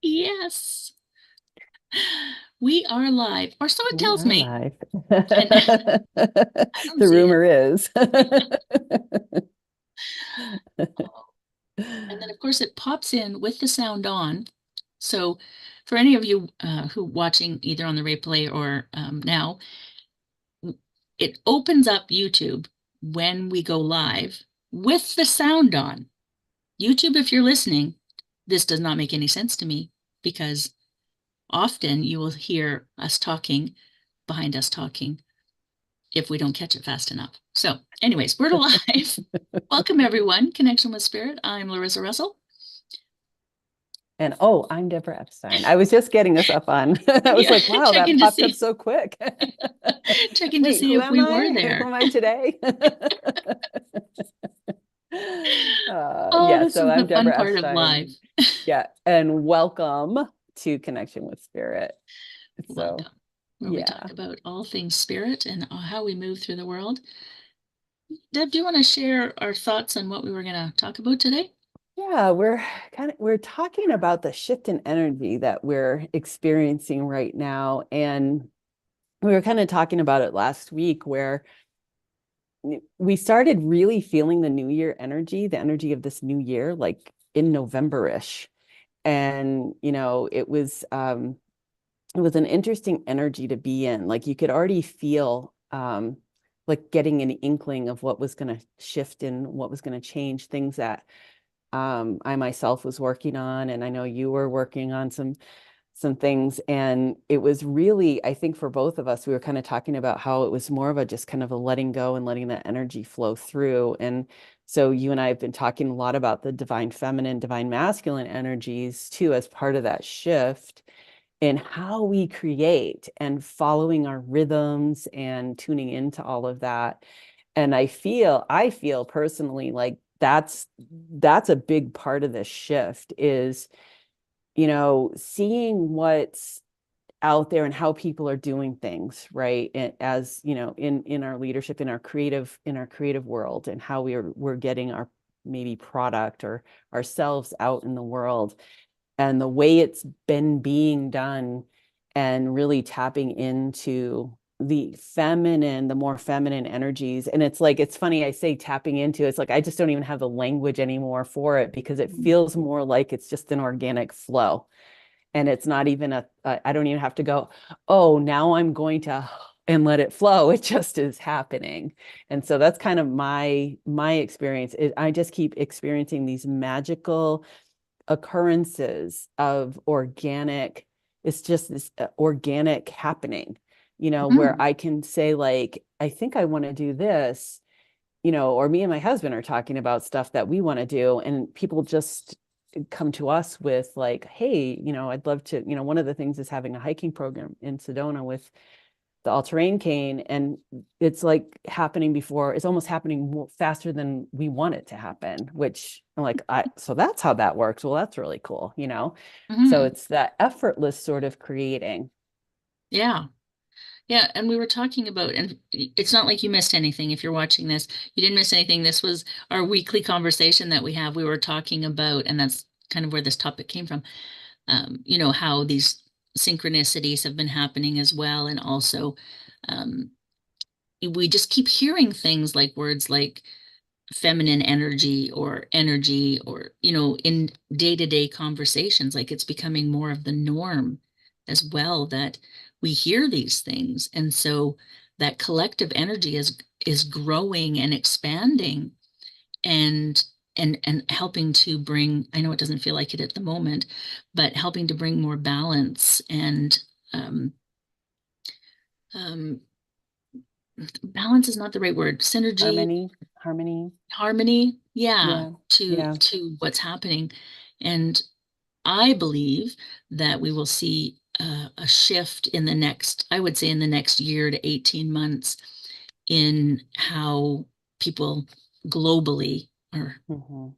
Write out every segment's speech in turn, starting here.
Yes, we are live, or so it We tells are me. live. And I don't The see it. rumor is. And then, of course, it pops in with the sound on. So, for any of you who watching either on the replay or now, it opens up YouTube when we go live with the sound on. YouTube, if you're listening, this does not make any sense to me because often you will hear us talking behind us talking if we don't catch it fast enough. So, anyways, we're live. Welcome, everyone. Connection with Spirit. I'm Larissa Russell. And oh, I'm Deborah Epstein. I was just getting us up on. I was Yeah, like, wow, that checking to popped up see, so quick. checking to Wait, see who if am we were I? Who there. am I today? Oh, Yeah, this so is I'm the fun Deborah part of live. Epstein. Yeah, and welcome to Connection with Spirit. So, Welcome, where we talk yeah. about all things spirit and how we move through the world. Deb, do you want to share our thoughts on what we were going to talk about today? Yeah, we're talking about the shift in energy that we're experiencing right now. And we were kind of talking about it last week where we started really feeling the new year energy, the energy of this new year, like in November-ish. And it was an interesting energy to be in. Like you could already feel like getting an inkling of what was going to shift and what was going to change, things that I myself was working on, and I know you were working on some things. And it was really, I think for both of us, we were kind of talking about how it was more of a just kind of a letting go and letting that energy flow through. And so you and I have been talking a lot about the divine feminine, divine masculine energies too, as part of that shift in how we create and following our rhythms and tuning into all of that. And I feel personally like that's a big part of this shift is, seeing what's out there and how people are doing things, right? And as, in our leadership, in our creative world, and how we're getting our maybe product or ourselves out in the world, and the way it's been being done, and really tapping into the more feminine energies. And it's like, it's funny, I say tapping into, it's like I just don't even have the language anymore for it, because it feels more like it's just an organic flow. And it's not even I don't even have to go, oh, now I'm going to and let it flow. It just is happening. And so that's kind of my experience. I just keep experiencing these magical occurrences of organic, it's just this organic happening, where Mhm. I can say, like, I think I want to do this, or me and my husband are talking about stuff that we want to do, and people just come to us with like, hey, I'd love to, one of the things is having a hiking program in Sedona with the all-terrain cane, and it's like happening before, it's almost happening more faster than we want it to happen, which I'm like, so that's how that works. Well, that's really cool. So Mhm. it's that effortless sort of creating. Yeah. Yeah, and we were talking about, and it's not like you missed anything if you're watching this. You didn't miss anything. This was our weekly conversation that we have. We were talking about, and that's kind of where this topic came from. How these synchronicities have been happening as well, and also um, we just keep hearing things like words like feminine energy, or in day-to-day conversations, like it's becoming more of the norm as well that we hear these things. And so that collective energy is growing and expanding, and and helping to bring, I know it doesn't feel like it at the moment, but helping to bring more balance and um, um, balance is not the right word, synergy, Harmony. harmony, yeah, Yeah. to Yeah. what's happening. And I believe that we will see a shift in the next, I would say in the next year to 18 months, in how people globally are, Hmm.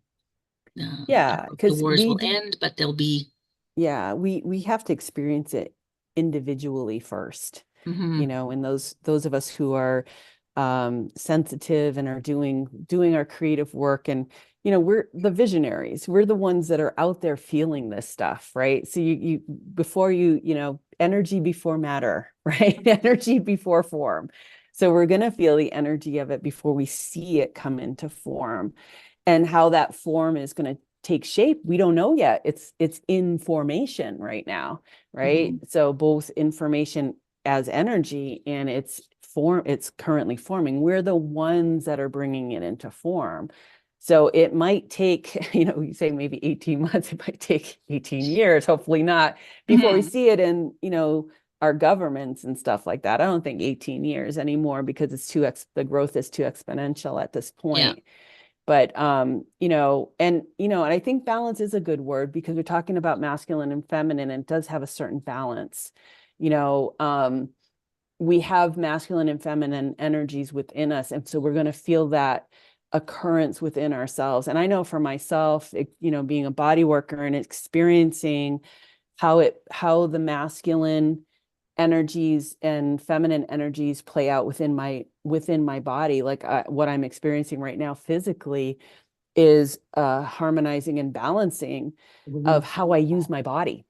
I Yeah, don't know if the because wars will end, but they'll be. yeah, we have to experience it individually first, Mhm. and those of us who are sensitive and are doing our creative work. And we're the visionaries. We're the ones that are out there feeling this stuff, right? So you before energy before matter, right? Energy before form. So we're going to feel the energy of it before we see it come into form. And how that form is going to take shape, we don't know yet. It's in formation right now, right? Mhm. So both information as energy and it's currently forming. We're the ones that are bringing it into form. So it might take, you say maybe 18 months, it might take 18 years, hopefully not, before we Mhm. see it in, our governments and stuff like that. I don't think 18 years anymore because the growth is too exponential at this Yeah. point. But and I think balance is a good word because we're talking about masculine and feminine, and it does have a certain balance. You know, we have masculine and feminine energies within us, and so we're going to feel that occurrence within ourselves. And I know for myself, being a body worker and experiencing how the masculine energies and feminine energies play out within my body, like what I'm experiencing right now physically is harmonizing and balancing of how I use my body,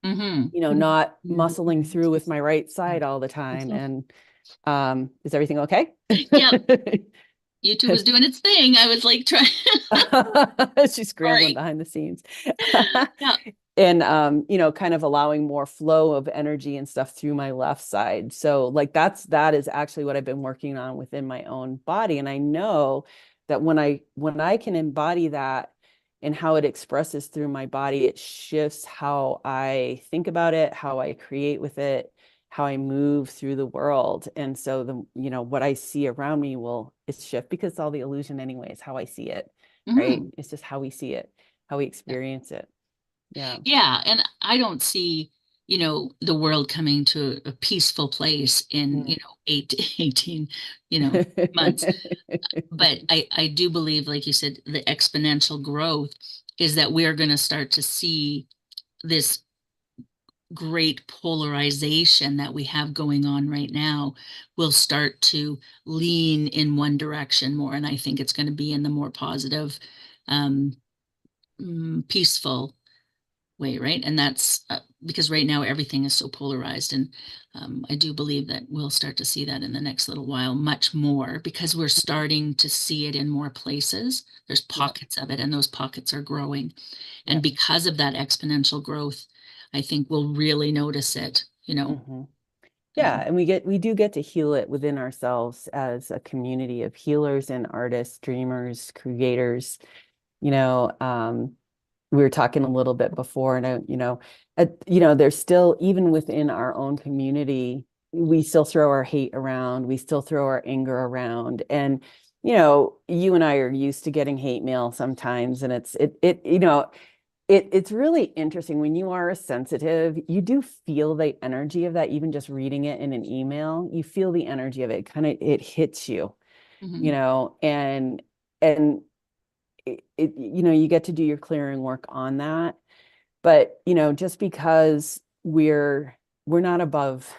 Mhm. not muscling through with my right side all the time. And is everything okay? Yep. YouTube was doing its thing. I was like trying. She's scrambling Sorry. behind the scenes. Yeah. And kind of allowing more flow of energy and stuff through my left side. So like that is actually what I've been working on within my own body. And I know that when I can embody that and how it expresses through my body, it shifts how I think about it, how I create with it, how I move through the world. And so what I see around me it's shift because it's all the illusion anyway. It's how I see it, right? Mhm. It's just how we see it, how we Yeah. experience it. Yeah. Yeah, and I don't see, the world coming to a peaceful place in, Mm. 18, months. But I do believe, like you said, the exponential growth is that we're going to start to see this great polarization that we have going on right now will start to lean in one direction more. And I think it's going to be in the more positive, um, peaceful way, right? And that's because right now everything is so polarized. And I do believe that we'll start to see that in the next little while, much more, because we're starting to see it in more places. There's Yep. pockets of it, and those pockets are growing. And Yep. because of that exponential growth, I think we'll really notice it. Hmm. Yeah, Um, and we do get to heal it within ourselves as a community of healers and artists, dreamers, creators. You know, we were talking a little bit before, and there's still, even within our own community, we still throw our hate around, we still throw our anger around, and you and I are used to getting hate mail sometimes, and it's really interesting when you are a sensitive, you do feel the energy of that, even just reading it in an email, you feel the energy of it, it hits you, mhm, and you get to do your clearing work on that. But just because we're not above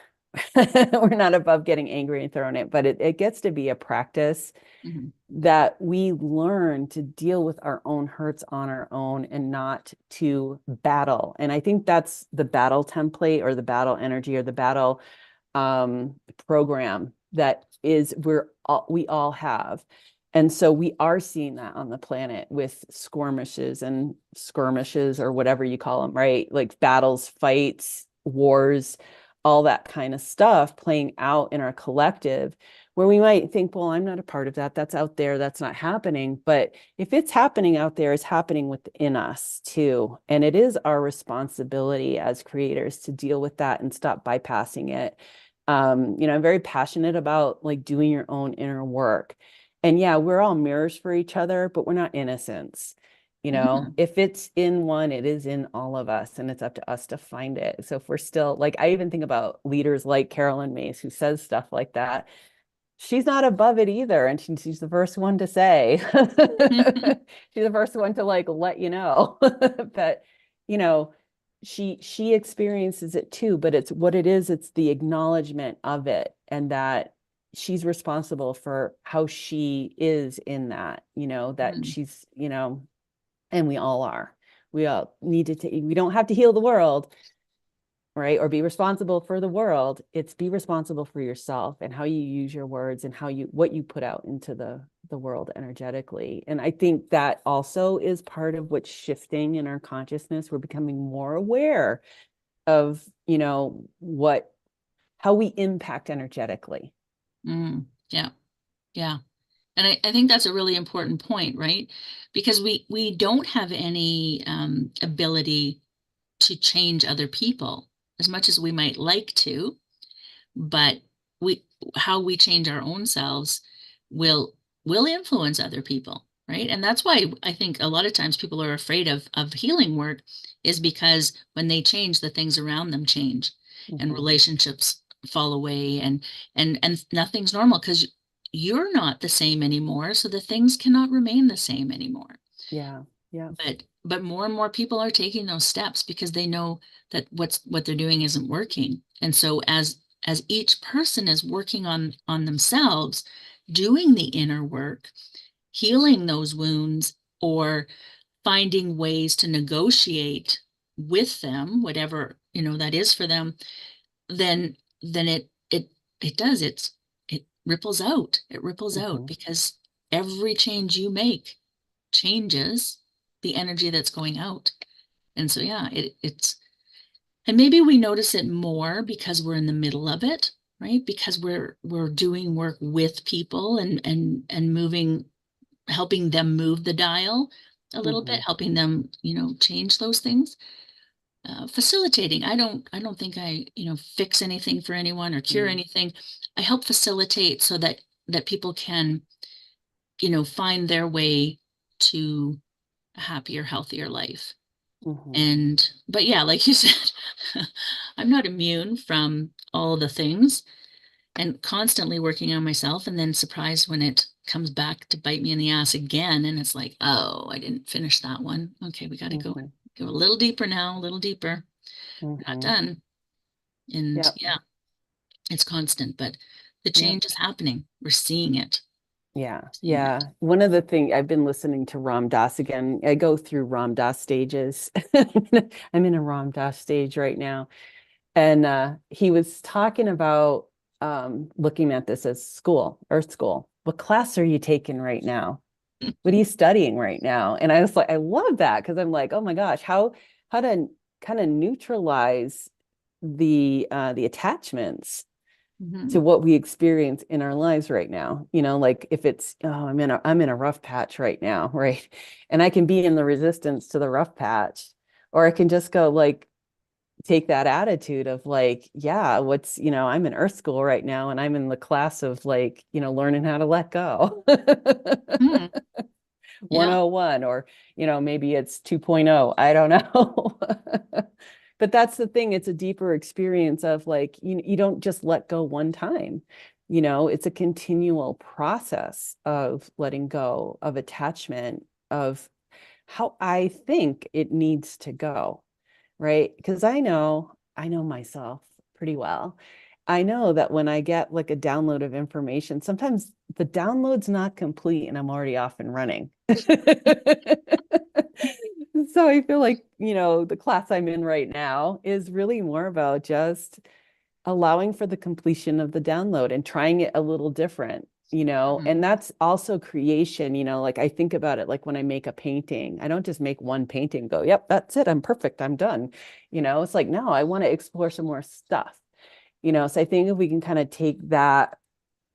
we're not above getting angry and throwing it, but it gets to be a practice mhm, that we learn to deal with our own hurts on our own and not to battle. And I think that's the battle template or the battle energy or the battle program that we all have. And so we are seeing that on the planet with skirmishes or whatever you call them, right? Like battles, fights, wars, all that kind of stuff playing out in our collective, where we might think, well, I'm not a part of that. That's out there. That's not happening. But if it's happening out there, it's happening within us too. And it is our responsibility as creators to deal with that and stop bypassing it. I'm very passionate about like doing your own inner work. And yeah, we're all mirrors for each other, but we're not innocents. mhm, If it's in one, it is in all of us, and it's up to us to find it. So if we're still like, I even think about leaders like Carolyn Mace, who says stuff like that. She's not above it either. And she's the first one to say, mhm, she's the first one to like let you know. But, you know, she experiences it too, but it's what it is, it's the acknowledgement of it, and that she's responsible for how she is in that, that Mhm. she's, and we all are. We all need to take, we don't have to heal the world, right? Or be responsible for the world. It's be responsible for yourself and how you use your words and what you put out into the world energetically. And I think that also is part of what's shifting in our consciousness. We're becoming more aware of, what how we impact energetically. Yeah, yeah. And I think that's a really important point, right? Because we don't have any ability to change other people as much as we might like to, but we how we change our own selves will will influence other people, right? And that's why I think a lot of times people are afraid of healing work is because when they change, the things around them change and Mm-hmm. relationships fall away and nothing's normal because you're not the same anymore, so the things cannot remain the same anymore. Yeah. Yeah. But more and more people are taking those steps because they know that what they're doing isn't working. And so as each person is working on themselves, doing the inner work, healing those wounds, or finding ways to negotiate with them, whatever, that is for them, then it does. It ripples out. It ripples out Mm-hmm. because every change you make changes the energy that's going out. And so yeah, it's and maybe we notice it more because we're in the middle of it, right? Because we're doing work with people and moving, helping them move the dial a little bit, Mm-hmm. helping them, change those things. Facilitating. I don't think I, fix anything for anyone or cure Mm-hmm. anything. I help facilitate so that people can, find their way to a happier, healthier life. Mm-hmm. But yeah, like you said, I'm not immune from all the things and constantly working on myself and then surprised when it comes back to bite me in the ass again. And it's like, oh, I didn't finish that one. Okay, we got to Mm-hmm. go a little deeper now, a little deeper. Not Mm-hmm. done. And Yep. yeah, it's constant, but the Yep. change is happening. We're seeing it, Yeah, seeing it. yeah. One of the things I've been listening to Ram Dass again. I go through Ram Dass stages. I'm in a Ram Dass stage right now. And he was talking about looking at this as school, Earth School. What class are you taking right now? What are you studying right now? And I was like, I love that because I'm like, oh my gosh, how to kind of neutralize the attachments to Mhm. what we experience in our lives right now. Like if it's, oh, I'm in a rough patch right now, right? And I can be in the resistance to the rough patch, or I can just go like take that attitude of like, yeah, I'm in earth school right now and I'm in the class of like, learning how to let go. Mhm. Yeah. 101, or maybe it's 2.0, I don't know. But that's the thing, it's a deeper experience of like you don't just let go one time. It's a continual process of letting go, of attachment, of how I think it needs to go, right? Because I know myself pretty well. I know that when I get like a download of information, sometimes the download's not complete and I'm already off and running. So I feel like, the class I'm in right now is really more about just allowing for the completion of the download and trying it a little different, Mhm. and that's also creation, like I think about it like when I make a painting, I don't just make one painting, go, yep, that's it, I'm perfect, I'm done. It's like, no, I want to explore some more stuff, so I think if we can kind of take that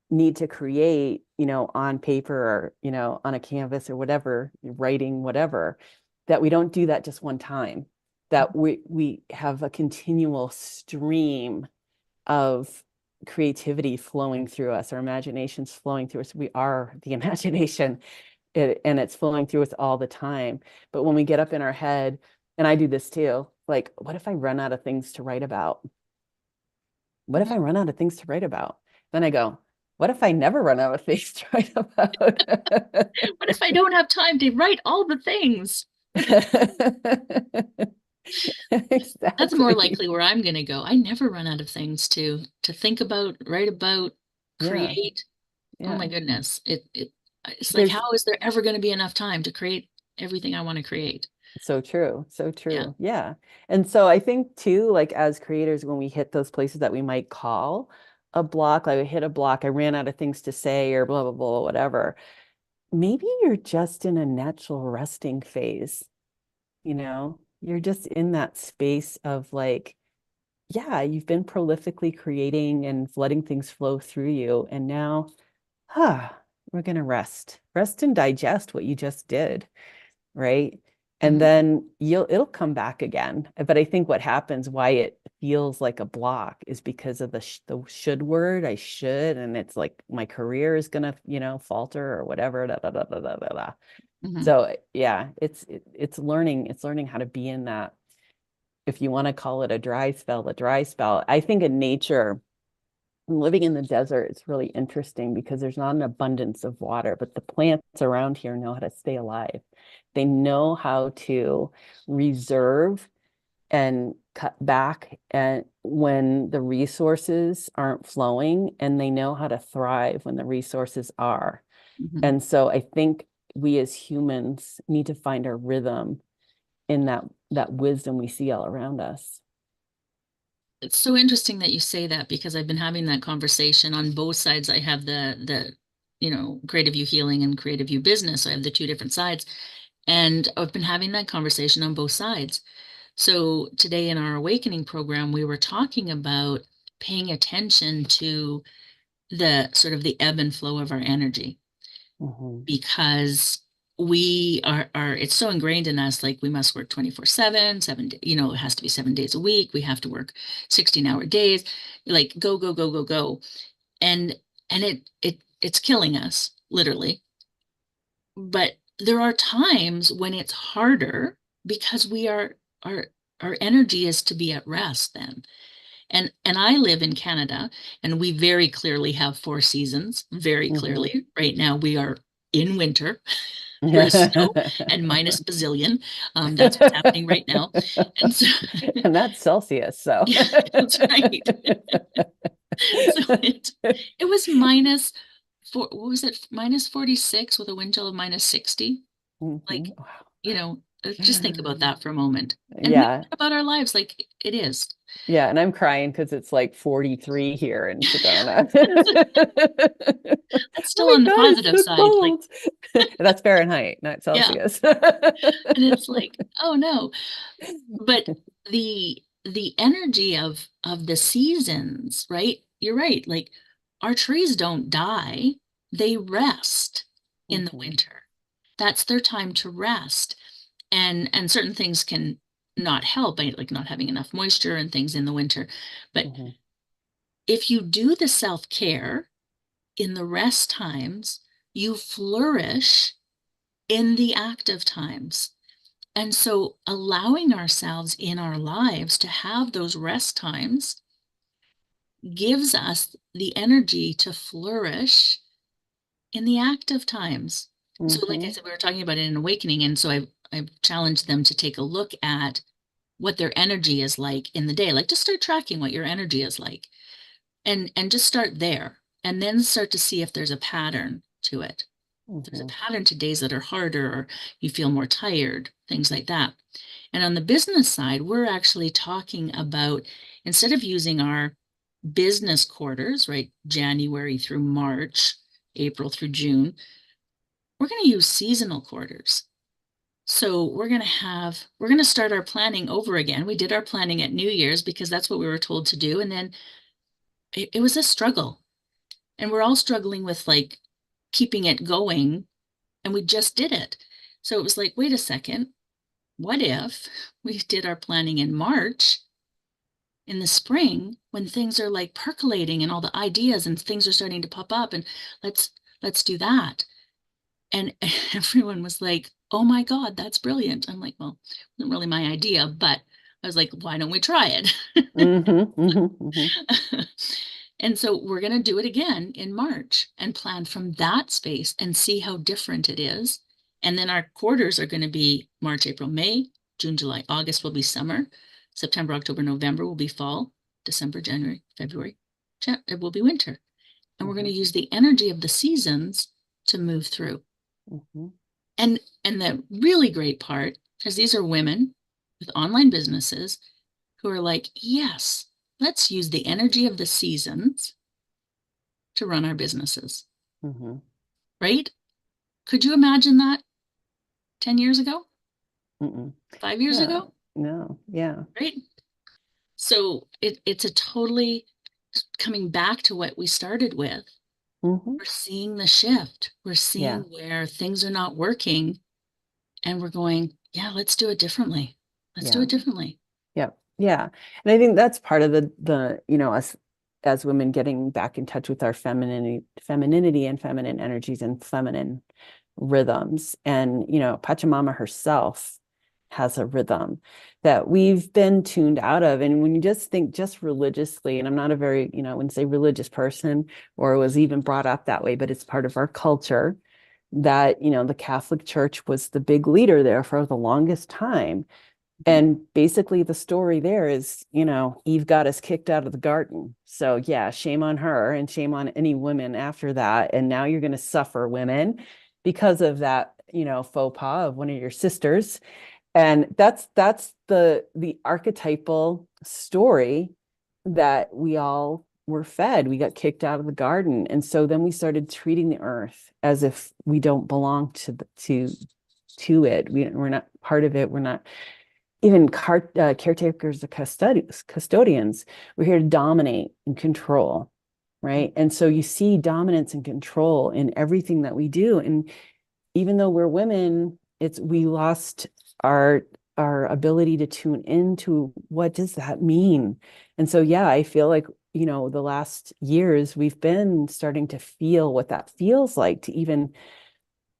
need to create, on paper or, on a canvas or whatever, writing, whatever, that we don't do that just one time, that we have a continual stream of creativity flowing through us, our imagination's flowing through us. We are the imagination, and it's flowing through us all the time. But when we get up in our head, and I do this too, like, what if I run out of things to write about? What if Mhm. I run out of things to write about? Then I go, what if I never run out of things to write about? What if I don't have time to write all the things? That's more Exactly. likely where I'm going to go. I never run out of things to think about, write about. Yeah. create. Oh my Yeah. goodness. It's like, There's how is there ever going to be enough time to create everything I want to create? so true. So Yeah. true. Yeah. And so I think too, like as creators, when we hit those places that we might call a block, like I hit a block, I ran out of things to say or blah, blah, blah, whatever. Maybe you're just in a natural resting phase, you know? You're just in that space of like, yeah, you've been prolifically creating and letting things flow through you. And now, we're gonna rest and digest what you just did, right? And Mhm. then it'll come back again. But I think what happens, why it feels like a block, is because of the should word. I should, and it's like my career is gonna, falter or whatever. Da, da, da, da, da, da, da. Mhm. So yeah, it's learning how to be in that. If you want to call it a dry spell. I think in nature, living in the desert is really interesting because there's not an abundance of water, but the plants around here know how to stay alive. They know how to reserve and cut back and when the resources aren't flowing, and they know how to thrive when the resources are. Mhm. And so I think we as humans need to find our rhythm in that wisdom we see all around us. It's so interesting that you say that because I've been having that conversation on both sides. I have creative you healing and creative you business. I have the two different sides. And I've been having that conversation on both sides. So today in our awakening program, we were talking about paying attention to the sort of the ebb and flow of our energy Mhm. because we are it's so ingrained in us, like we must work 24/7, it has to be 7 days a week. We have to work 16-hour days, like go, go, go, go, go. And it's killing us, literally. But there are times when it's harder because our energy is to be at rest then. And I live in Canada, and we very clearly have four seasons, very Mhm. clearly. Right now we are in winter. There is snow and minus bazillion. That's what's happening right now. And so, And that's Celsius, so. yeah, that's right. So it was minus four, what was it? Minus 46 with a wind chill of minus 60. Like, Mhm. Wow. just think about that for a moment. And we Yeah. think about our lives like it is. Yeah. And I'm crying because it's like 43 here in Sedona. That's Oh still my on the God, it's positive so side. Like, cold. That's Fahrenheit, not yeah. Celsius. And it's like, oh no. But the energy of the seasons, right? You're right. Like our trees don't die, they rest in the Mhm. winter. That's their time to rest. And certain things can not help, like not having enough moisture and things in the winter. But Mhm. if you do the self-care in the rest times, you flourish in the active times. And so allowing ourselves in our lives to have those rest times gives us the energy to flourish in the active times. So, like I Mhm. said, we were talking about it in awakening. And so I've challenged them to take a look at what their energy is like in the day. Like just start tracking what your energy is like and just start there. And then start to see if there's a pattern to it. There's a Mhm. pattern to days that are harder or you feel more tired, things like that. And on the business side, we're actually talking about instead of using our business quarters, right, January through March, April through June, we're going to use seasonal quarters. So we're going to start our planning over again. We did our planning at New Year's because that's what we were told to do. And then it was a struggle. And we're all struggling with like keeping it going. And we just did it. So it was like, wait a second, what if we did our planning in March, in the spring, when things are like percolating and all the ideas and things are starting to pop up, and let's let's do that. And everyone was like, oh my God, that's brilliant. I'm like, well, it wasn't really my idea, but I was like, why don't we try it? Mhm. Mhm. Mhm. And so we're going to do it again in March and plan from that space and see how different it is. And then our quarters are going to be March, April, May, June, July, August will be summer, September, October, November will be fall, December, January, February, it will be winter. and we're going to Mhm. use the energy of the seasons to move through. Mhm. And the really great part is these are women with online businesses who are like, yes, let's use the energy of the seasons to run our businesses, Mhm. right? Could you imagine that 10 years ago, Mm-mm. 5 years Yeah. ago, No. Yeah. right? So it's a totally coming back to what we started with. Mhm. We're seeing the shift. We're Yeah. seeing where things are not working and we're going, yeah, let's do it differently. Let's do Yeah. it differently. Yeah. Yeah. And I think that's part of us as women getting back in touch with our femininity and feminine energies and feminine rhythms. And, Pachamama herself has a rhythm that we've been tuned out of. And when you just think just religiously, and I'm not a very, I wouldn't say religious person or was even brought up that way, but it's part of our culture that, the Catholic Church was the big leader there for the longest time. Mhm. And basically, the story there is, Eve got us kicked out of the garden. So, yeah, shame on her and shame on any women after that. And now you're going to suffer, women, because of that, faux pas of one of your sisters. And that's the archetypal story that we all were fed. We got kicked out of the garden. And so then we started treating the earth as if we don't belong to it. We're not part of it. We're not even caretakers or custodians. We're here to dominate and control, right? And so you see dominance and control in everything that we do. And even though we're women, we lost our our ability to tune into what does that mean. And so yeah, I feel like, the last years we've been starting to feel what that feels like to even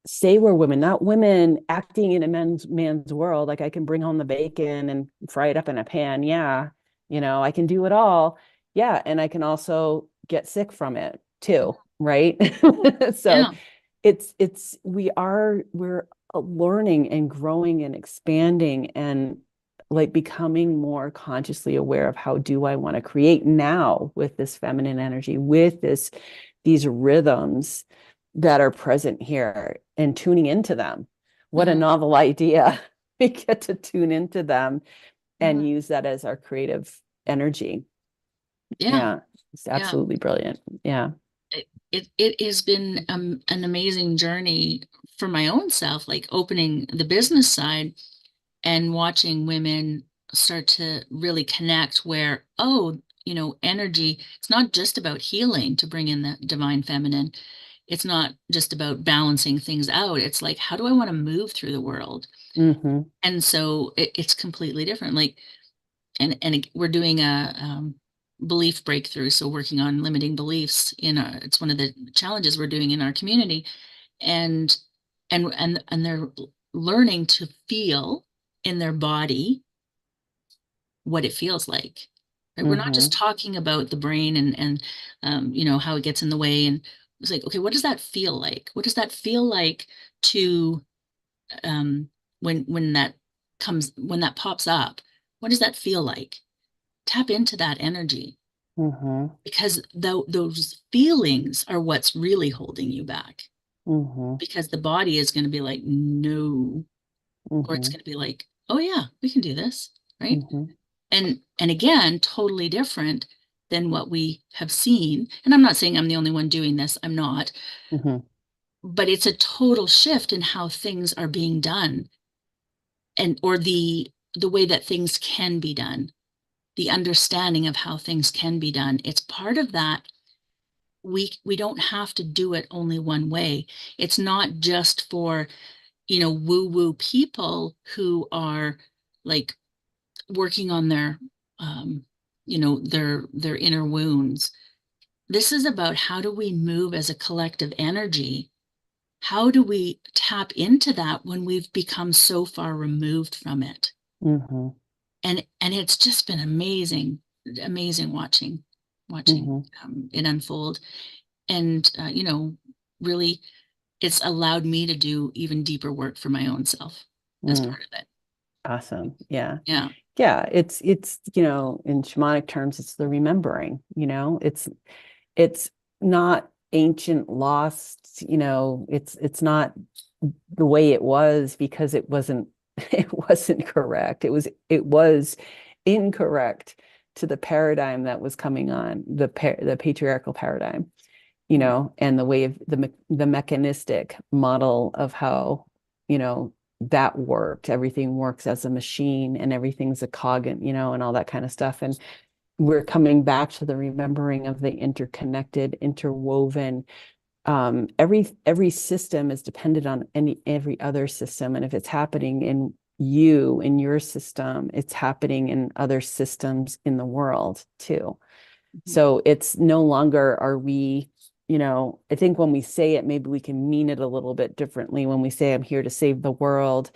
say we're women, not women acting in a man's world. Like I can bring home the bacon and fry it up in a pan. Yeah. I can do it all. Yeah. And I can also get sick from it too. Right. So Yeah. we're learning and growing and expanding and like becoming more consciously aware of how do I want to create now with this feminine energy, with these rhythms that are present here and tuning into them. What a Mhm. novel idea. We get to tune into them and Mhm. use that as our creative energy. Yeah. Yeah, it's Yeah. absolutely brilliant. Yeah. It has been an amazing journey for my own self, like opening the business side and watching women start to really connect where, oh, energy, it's not just about healing to bring in the divine feminine. It's not just about balancing things out. It's like, how do I want to move through the world? Mm-hmm. And so it's completely different. Like, and we're doing a belief breakthrough. So working on limiting beliefs it's one of the challenges we're doing in our community, and and they're learning to feel in their body what it feels like. Right? We're not just Mm-hmm. talking about the brain and how it gets in the way. And it's like, okay, what does that feel like? What does that feel like to um, when that when that pops up? What does that feel like? Tap into that energy Mm-hmm. because those feelings are what's really holding you back. Mm-hmm. Because the body is going to be like, no, or it's Mm-hmm. going to be like, oh yeah, we can do this, right? Mm-hmm. And again, totally different than what we have seen. And I'm not saying I'm the only one doing this. I'm not, Mm-hmm. but it's a total shift in how things are being done and or the way that things can be done, the understanding of how things can be done. It's part of that. We don't have to do it only one way. It's not just for, woo woo people who are like working on their their inner wounds. This is about how do we move as a collective energy? How do we tap into that when we've become so far removed from it? Mm-hmm. And it's just been amazing, amazing watching Mm-hmm. it unfold. And really, it's allowed me to do even deeper work for my own self as Mm. part of it. Awesome. Yeah. Yeah. Yeah. It's in shamanic terms, it's the remembering, it's not ancient lost, it's not the way it was because it wasn't it wasn't correct. It was incorrect to the paradigm that was coming on, the patriarchal paradigm, and the way of the mechanistic model of how, that worked. Everything works as a machine and everything's a cog, and all that kind of stuff. And we're coming back to the remembering of the interconnected, interwoven. Every system is dependent on every other system, and if it's happening in your system, it's happening in other systems in the world too. Mhm. So it's no longer are we, I think when we say it, maybe we can mean it a little bit differently. When we say I'm here to save the world,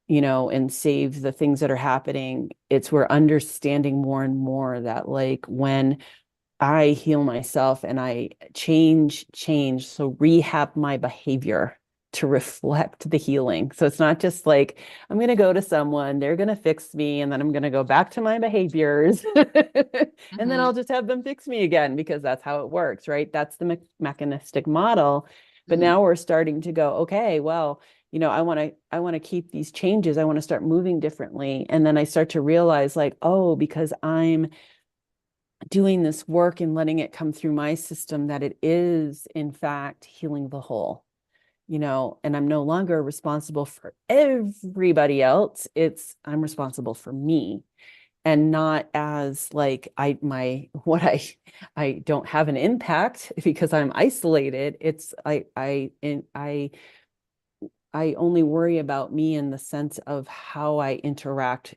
and save the things that are happening, it's we're understanding more and more that, like, when I heal myself and I change, so rehab my behavior to reflect the healing. So it's not just like I'm going to go to someone, they're going to fix me, and then I'm going to go back to my behaviors. And then Mhm. I'll just have them fix me again because that's how it works, right? That's the mechanistic model. But Mhm. now we're starting to go, okay, well, I want to keep these changes. I want to start moving differently. And then I start to realize, like, oh, because I'm doing this work and letting it come through my system, that it is in fact healing the whole, and I'm no longer responsible for everybody else. I'm responsible for me, and not as like I don't have an impact because I'm isolated. It's I only worry about me in the sense of how I interact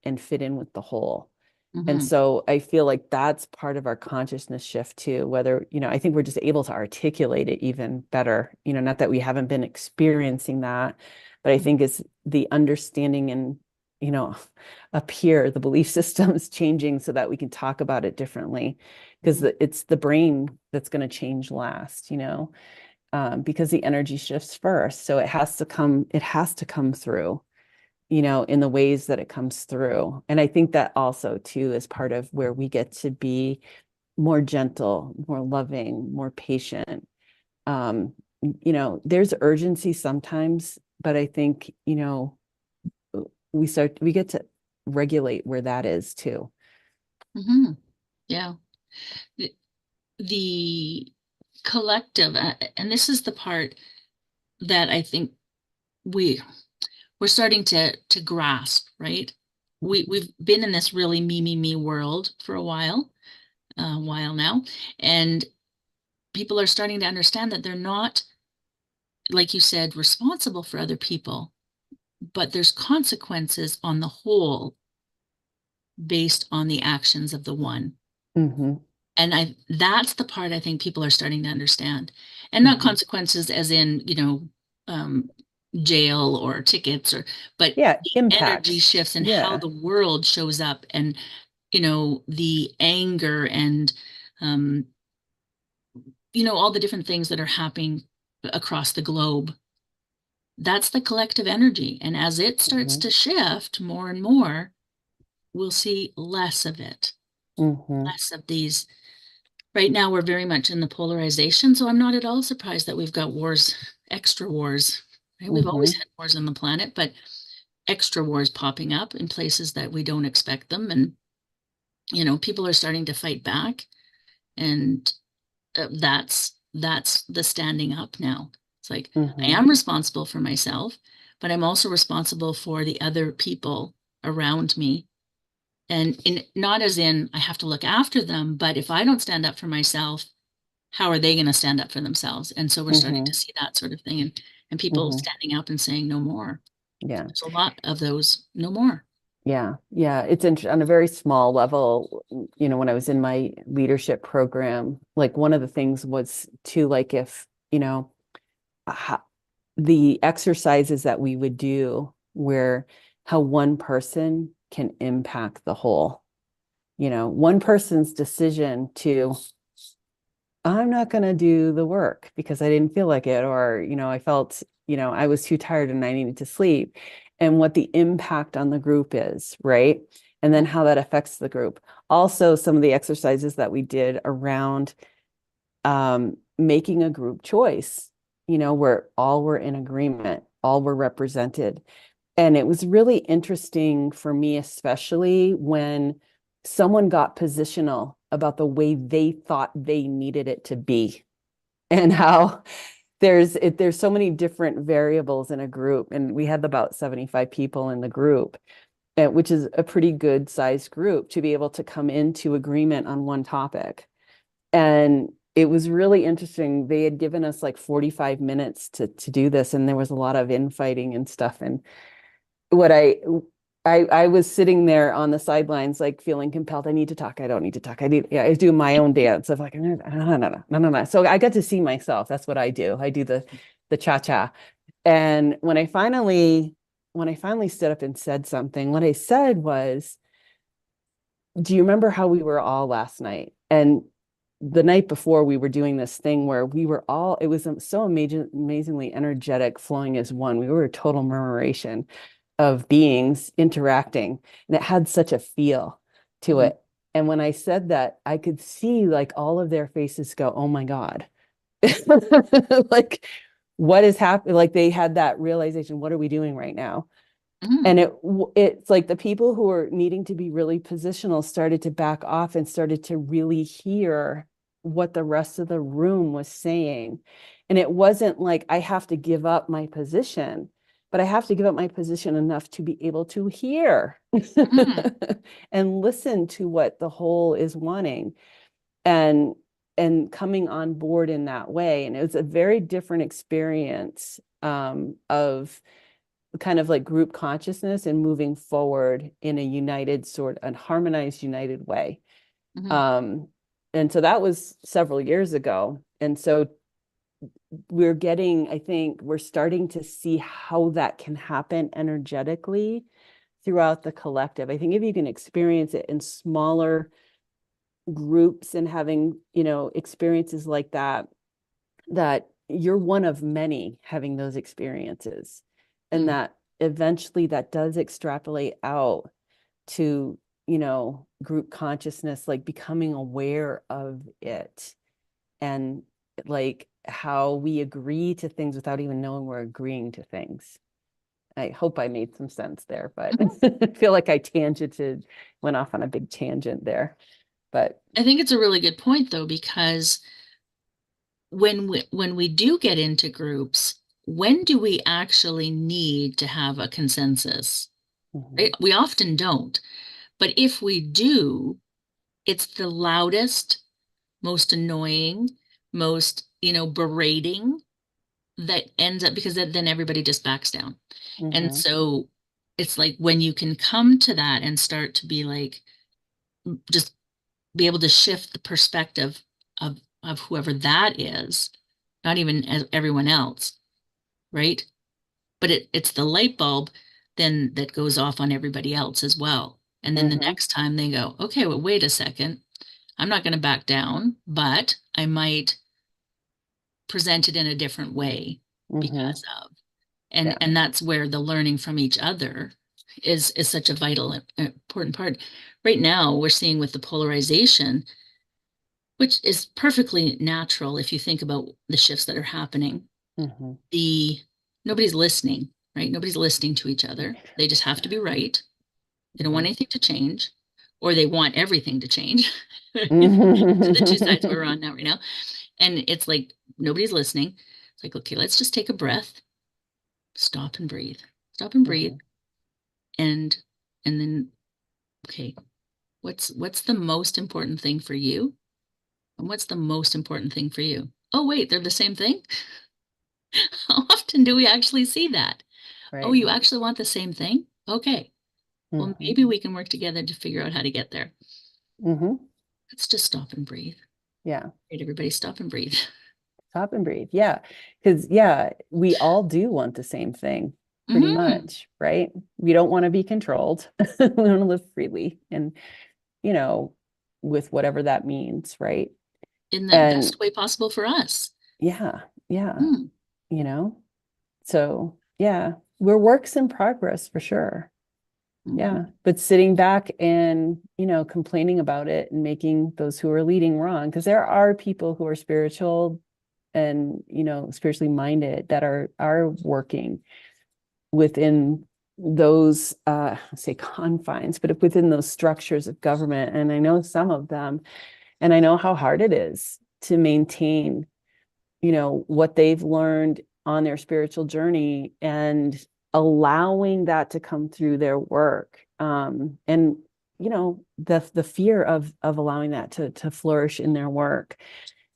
and fit in with the whole. And Mhm. so I feel like that's part of our consciousness shift too, whether, I think we're just able to articulate it even better, not that we haven't been experiencing that, but I think it's the understanding and, you know, up here, the belief system's changing so that we can talk about it differently because Mhm. it's the brain that's going to change last, because the energy shifts first. So it has to come through, in the ways that it comes through. And I think that also too is part of where we get to be more gentle, more loving, more patient. Um, there's urgency sometimes, but I think, we get to regulate where that is too. Mhm. Yeah. The, the collective, and this is the part that I think we we're starting to grasp, right? We've been in this really me world for a while now, and people are starting to understand that they're not, like you said, responsible for other people, but there's consequences on the whole based on the actions of the one. Mm-hmm, And that's the part I think people are starting to understand. And not mm-hmm. consequences as in, um, jail or tickets but Yeah, the energy impact. shifts and how Yeah. the world shows up and, the anger and, um, all the different things that are happening across the globe. That's the collective energy. And as it starts Mm-hmm, to shift more and more, we'll see less of it, mm-hmm, less of these. Right now, we're very much in the polarization, so I'm not at all surprised that we've got wars, extra wars. Right? We've always mm-hmm, had wars on the planet, but extra wars popping up in places that we don't expect them. And, people are starting to fight back. And that's the standing up now. It's like I mm-hmm, am responsible for myself, but I'm also responsible for the other people around me. And not as in I have to look after them, but if I don't stand up for myself, how are they going to stand up for themselves? And so we're starting mm-hmm, to see that sort of thing and people mm-hmm. standing up and saying no more. Yeah. There's a lot of those no more. Yeah, yeah, it's on a very small level. When I was in my leadership program, like one of the things was to, like, if, ho- the exercises that we would do where how one person can impact the whole, one person's decision to I'm not going to do the work because I didn't feel like it, or, I felt, I was too tired and I needed to sleep, and what the impact on the group is, right? And then how that affects the group. Also, some of the exercises that we did around making a group choice, where all were in agreement, all were represented. And it was really interesting for me, especially when someone got positional about the way they thought they needed it to be, and how there's so many different variables in a group. And we had about 75 people in the group, which is a pretty good sized group to be able to come into agreement on one topic. And it was really interesting. They had given us like 45 minutes to do this, and there was a lot of infighting and stuff. And what I was sitting there on the sidelines, like feeling compelled. I need to talk. I don't need to talk. I was doing my own dance of like, no, no, no, no, no, no. So I got to see myself. That's what I do. I do the cha-cha. And when I finally stood up and said something, what I said was, do you remember how we were all last night? And the night before, we were doing this thing where we were all, it was so amazingly energetic, flowing as one. We were a total murmuration of beings interacting, and it had such a feel to Mhm. it. And when I said that, I could see like all of their faces go, oh my God. Like, what is happening? Like, they had that realization, what are we doing right now? Mhm. And it's like the people who are needing to be really positional started to back off and started to really hear what the rest of the room was saying. And it wasn't like I have to give up my position, but I have to give up my position enough to be able to hear Mhm. and listen to what the whole is wanting, and coming on board in that way. And it was a very different experience, of kind of like group consciousness and moving forward in a united sort, a harmonized, united way. Mhm. Um, and so that was several years ago. And so I think we're starting to see how that can happen energetically throughout the collective. I think if you can experience it in smaller groups and having, experiences like that, that you're one of many having those experiences, and Mhm. that eventually that does extrapolate out to, group consciousness, like becoming aware of it, and like how we agree to things without even knowing we're agreeing to things. I hope I made some sense there, but Mhm. I feel like went off on a big tangent there. But I think it's a really good point though, because when we do get into groups, when do we actually need to have a consensus? Right? mhm, We often don't. But if we do, it's the loudest, most annoying, most, berating that ends up because then everybody just backs down. And mhm, so it's like when you can come to that and start to be like, just be able to shift the perspective of whoever that is, not even as everyone else, right? But it's the light bulb then that goes off on everybody else as well. And then the mhm, next time they go, okay, well, wait a second. I'm not going to back down, but I might present it in a different way mhm, because of. And yeah, and that's where the learning from each other is such a vital important part. Right now, we're seeing with the polarization, which is perfectly natural if you think about the shifts that are happening. mhm, The Nobody's listening, right? Nobody's listening to each other. They just have to be right. They don't want mhm. anything to change, or they want everything to change. The two sides we're Mhm. on now, right now. And it's like nobody's listening. It's like, okay, let's just take a breath, stop and breathe, stop and breathe, Mhm. and then, okay, what's the most important thing for you? And what's the most important thing for you? Oh, wait, they're the same thing? How often do we actually see that? Oh, Right. you actually want the same thing? Okay. Well, Mhm. maybe we can work together to figure out how to get there. Mhm. Let's just stop and breathe. Yeah. Right, everybody stop and breathe. Stop and breathe. Yeah. Because, yeah, we all do want the same thing, pretty Hmm. much, right? We don't want to be controlled. We want to live freely and, you know, with whatever that means, right? In the And best way possible for us. yeah, yeah, Hmm. you know, so yeah, we're works in progress for sure. Yeah. But sitting back and, complaining about it and making those who are leading wrong, because there are people who are spiritual and, spiritually minded that are working within those say confines, but within those structures of government. And I know some of them, and I know how hard it is to maintain, what they've learned on their spiritual journey and allowing that to come through their work. And the fear of allowing that to flourish in their work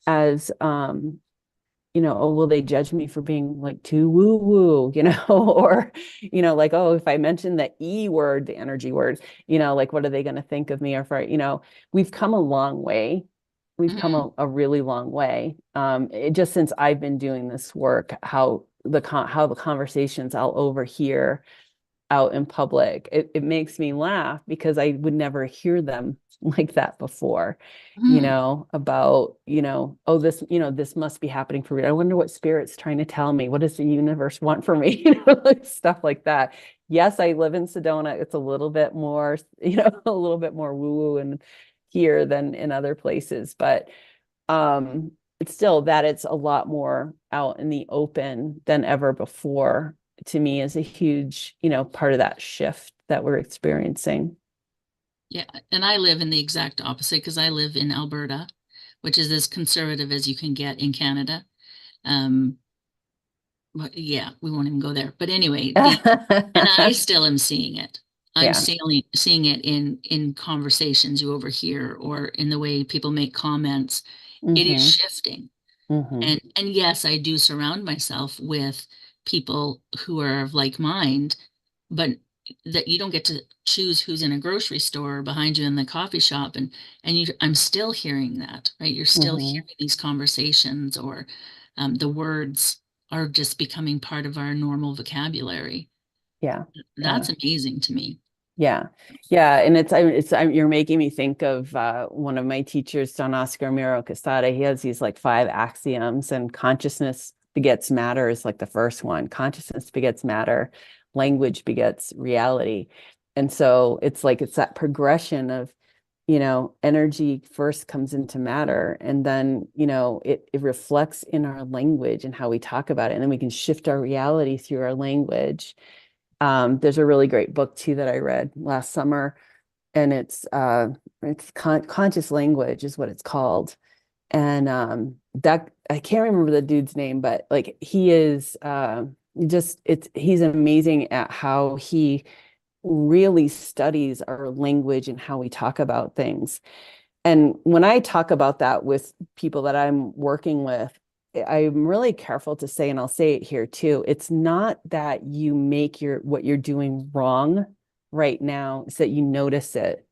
as oh, will they judge me for being like too woo woo, or, like, oh, if I mention the E word, the energy word, like, what are they going to think of me? Or for, we've come a long way. We've come Mhm. a really long way. Just since I've been doing this work, how the conversations I'll overhear out in public. It makes me laugh because I would never hear them like that before, Mhm. about, oh, this must be happening for me. I wonder what spirit's trying to tell me. What does the universe want for me? Like stuff like that. Yes, I live in Sedona. It's a little bit more, a little bit more woo-woo and here than in other places, but it's still that it's a lot more out in the open than ever before to me is a huge, part of that shift that we're experiencing. Yeah, and I live in the exact opposite because I live in Alberta, which is as conservative as you can get in Canada. Um, but yeah, we won't even go there. But anyway, the and I still am seeing it. I'm Yeah. seeing it in conversations you overhear or in the way people make comments. It is Mm-hmm. shifting. Mm-hmm. And yes, I do surround myself with people who are of like mind, but that you don't get to choose who's in a grocery store behind you in the coffee shop I'm still hearing that, right? You're still Mm-hmm. hearing these conversations or the words are just becoming part of our normal vocabulary. Yeah. That's Yeah. amazing to me. Yeah. Yeah. And you're making me think of one of my teachers, Don Oscar Miro Casada. He has these like 5 axioms, and consciousness begets matter is like the first one. Consciousness begets matter, language begets reality. And so it's like it's that progression of, energy first comes into matter, and then, it reflects in our language and how we talk about it. And then we can shift our reality through our language. There's a really great book too that I read last summer, and it's conscious language is what it's called. And that I can't remember the dude's name, but like he is just he's amazing at how he really studies our language and how we talk about things. And when I talk about that with people that I'm working with, I'm really careful to say, and I'll say it here too, it's not that you make what you're doing wrong right now, it's that you notice it.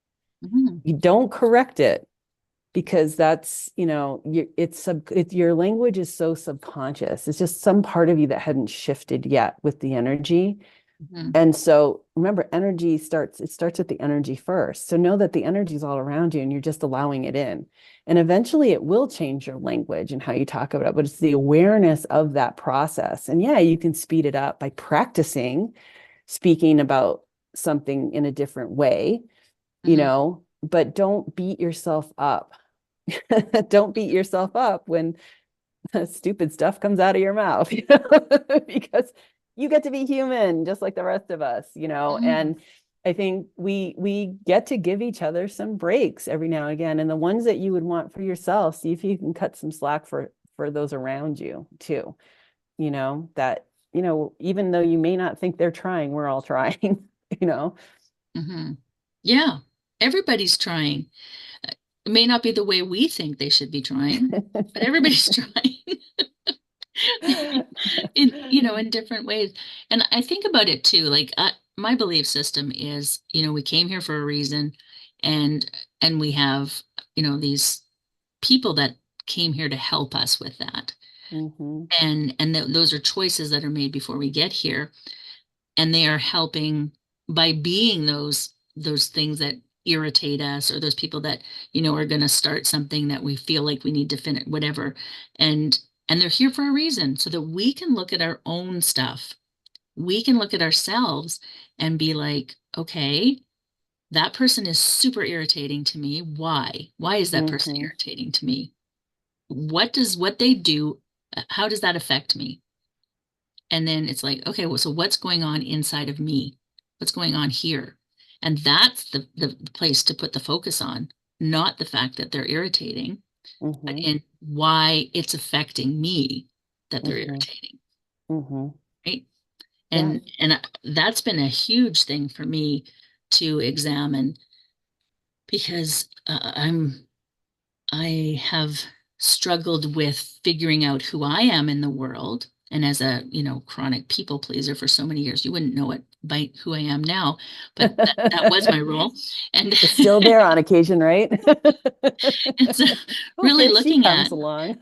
Mhm. You don't correct it because that's, your language is so subconscious. It's just some part of you that hadn't shifted yet with the energy. Mhm. And so remember, it starts with the energy first. So know that the energy is all around you and you're just allowing it in. And eventually it will change your language and how you talk about it, but it's the awareness of that process. And yeah, you can speed it up by practicing speaking about something in a different way, Mhm. but don't beat yourself up. Don't beat yourself up when stupid stuff comes out of your mouth, because you get to be human just like the rest of us, Mhm. and I think we get to give each other some breaks every now and again, and the ones that you would want for yourself, see if you can cut some slack for those around you too, that even though you may not think they're trying, we're all trying. you know Mhm. Yeah, everybody's trying. It may not be the way we think they should be trying, but everybody's trying in different ways. And I think about it too, like my belief system is, we came here for a reason and and we have, these people that came here to help us with that. Hmm. And those are choices that are made before we get here, and they are helping by being those things that irritate us or those people that are going to start something that we feel like we need to finish whatever, and they're here for a reason so that we can look at our own stuff, we can look at ourselves and be like, okay, that person is super irritating to me. Why? Why is that person Mm-hmm. irritating to me? What they do, how does that affect me? And then it's like, okay, well, so what's going on inside of me? What's going on here? And that's the place to put the focus on, not the fact that they're irritating, but Mm-hmm. in why it's affecting me that they're Mm-hmm. irritating, Mm-hmm. right? Yeah. And that's been a huge thing for me to examine because I have struggled with figuring out who I am in the world. And as a, chronic people pleaser for so many years, you wouldn't know it by who I am now, but that was my role. And It's still there on occasion, right? it's Oh, really here she looking comes at. along.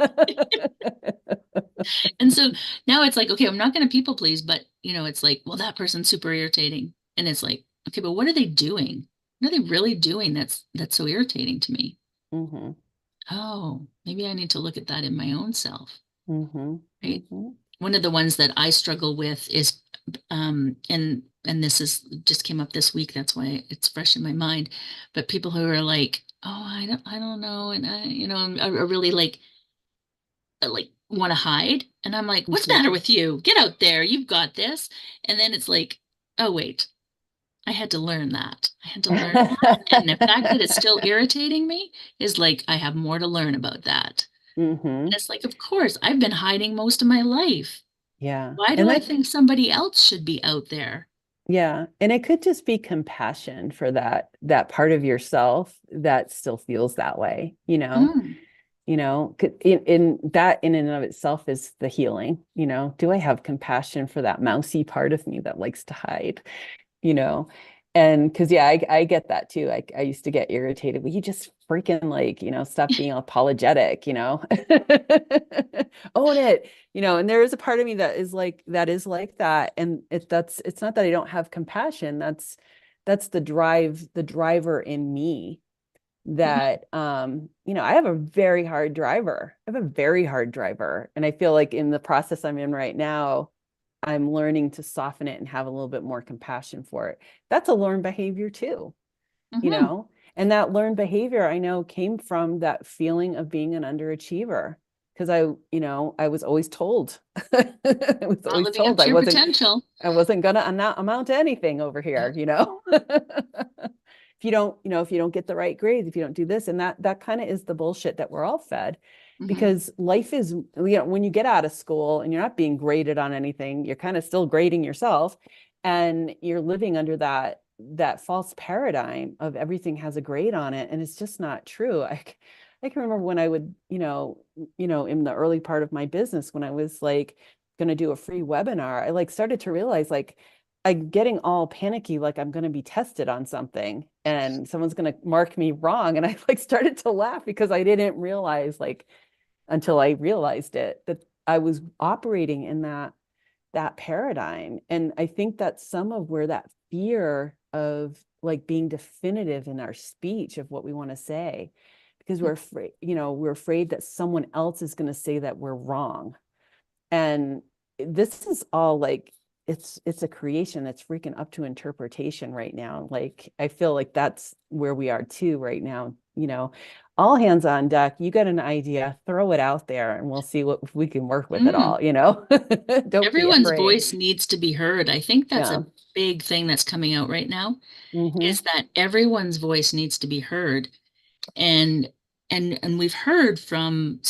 And so now it's like, okay, I'm not going to people please, but it's like, well, that person's super irritating. And it's like, okay, but what are they doing? What are they really doing that's so irritating to me? Mm-hmm. Oh, maybe I need to look at that in my own self, Mm-hmm. right? Mm-hmm. One of the ones that I struggle with is, and this is just came up this week. That's why it's fresh in my mind. But people who are like, oh, I don't know, and are really like want to hide, and I'm like, what's the Mm-hmm. matter with you? Get out there, you've got this. And then it's like, oh wait, I had to learn that. I had to learn that, and the fact that it's still irritating me is like I have more to learn about that. And Mm-hmm. it's like, of course, I've been hiding most of my life. Yeah. Why do And I that, think somebody else should be out there? yeah. And it could just be compassion for that part of yourself that still feels that way, Mm, in that in and of itself is the healing. Do I have compassion for that mousy part of me that likes to hide? you know and because yeah, I get that too. I used to get irritated. Will you just freaking like stop being apologetic, own it, and there is a part of me that is like that. And it's not that I don't have compassion. That's the driver in me mhm, that I have a very hard driver. I have a very hard driver. And I feel like in the process I'm in right now, I'm learning to soften it and have a little bit more compassion for it. That's a learned behavior too, you mhm. know? And that learned behavior I know came from that feeling of being an underachiever. Because I was always told, I was Not always living up told to your potential. I wasn't gonna amount to anything over here. If you don't get the right grades, if you don't do this, and that kind of is the bullshit that we're all fed. Hmm. Because life is, when you get out of school and you're not being graded on anything, you're kind of still grading yourself, and you're living under that false paradigm of everything has a grade on it, and it's just not true. I can remember when I would, in the early part of my business, when I was like going to do a free webinar, I like started to realize like I'm getting all panicky, like I'm going to be tested on something and someone's going to mark me wrong. And I like started to laugh because I didn't realize, like, until I realized it, that I was operating in that paradigm. And I think that's some of where that fear of like being definitive in our speech of what we want to say, because we're afraid that someone else is going to say that we're wrong. And this is all like, it's a creation that's freaking up to interpretation right now. Like I feel like that's where we are too right now. All hands on deck. You got an idea, throw it out there, and we'll see what if we can work with it Mm. all. Don't be Everyone's afraid. voice needs to be heard. I think that's Yeah. a big thing that's coming out right now Mm-hmm. is that everyone's voice needs to be heard. And and we've heard from